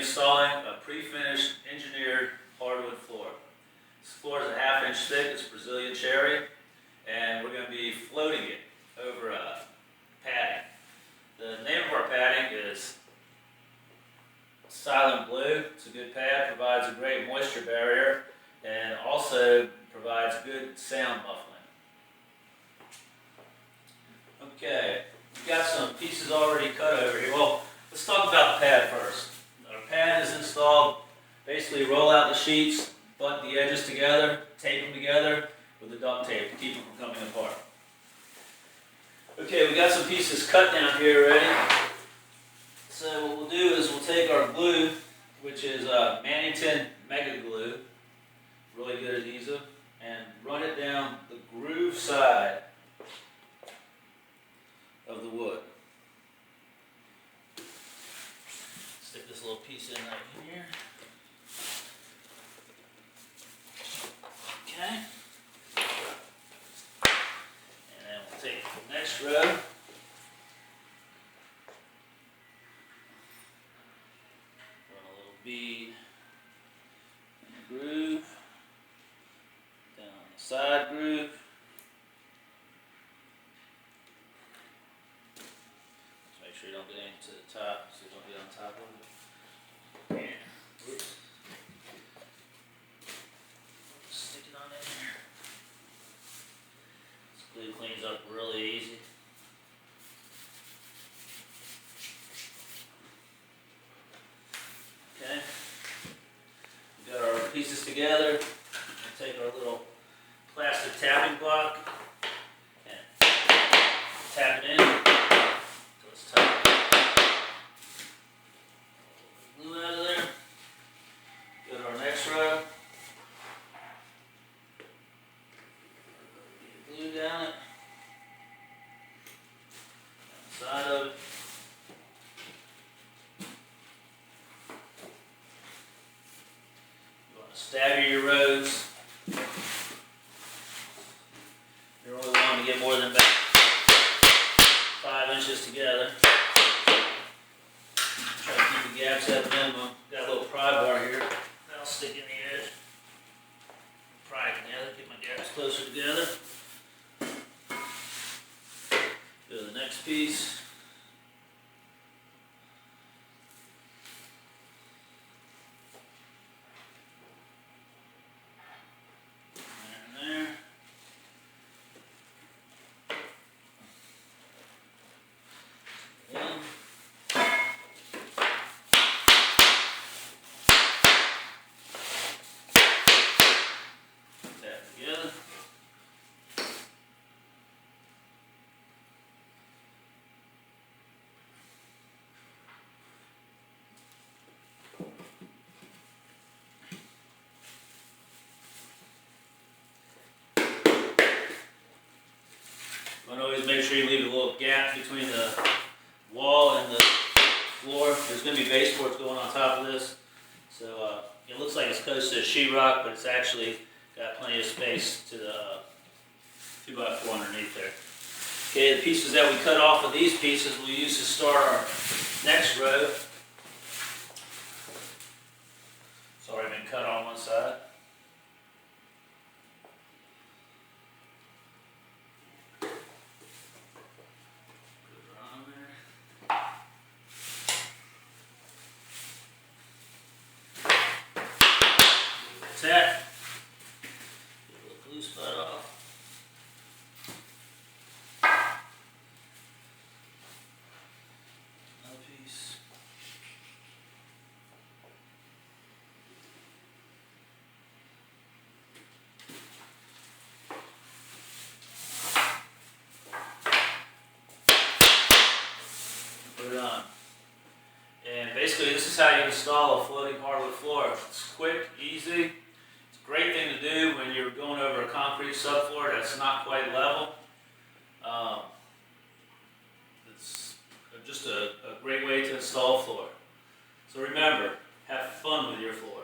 installing a pre-finished engineered hardwood floor. This floor is a 1/2 inch thick, it's Brazilian cherry, and we're going to be floating it over padding. The name of our padding is Silent Blue. It's a good pad, provides a great moisture barrier, and also provides good sound muffling. Okay, we've got some pieces already cut over here. Well, let's talk about the pad first. Our pad is installed. Basically roll out the sheets, butt the edges together, tape them together with the duct tape to keep them from coming apart. Okay, we got some pieces cut down here already. So what we'll do is we'll take our glue, which is Mannington Mega Glue, really good adhesive, and run it down the groove side of the wood. Stick this little piece in right here. Okay. And then we'll take the next row. Run a little bead in the groove. Down the side groove. Just make sure you don't get into the top, so you don't get on top of it. And oops. Stick it on in there. This glue cleans up really easy. Okay. We got our pieces together. We'll take our little plastic tapping block and tap it in. So it's tight. Glue out of there. Go to our next row. Glue down it. Down the side of it. You want to stagger your rows. You only want to get more than about 5 inches together. Try to keep the gaps at the minimum. Got a little pry bar here. That'll stick in the edge. Pry it together, get my gaps closer together. Go to the next piece. There. In. Tap together. And always make sure you leave a little gap between the wall and the floor. There's going to be baseboards going on top of this. So it looks like it's close to sheetrock, but it's actually got plenty of space to the 2x4 underneath there. Okay, the pieces that we cut off of these pieces we'll use to start our next row. It's already been cut on one side. Tap. Get a little glue spot off. Another piece. Put it on. And basically this is how you install a floating hardwood floor. It's quick, easy. Great thing to do when you're going over a concrete subfloor that's not quite level. It's just a great way to install a floor. So remember, have fun with your floor.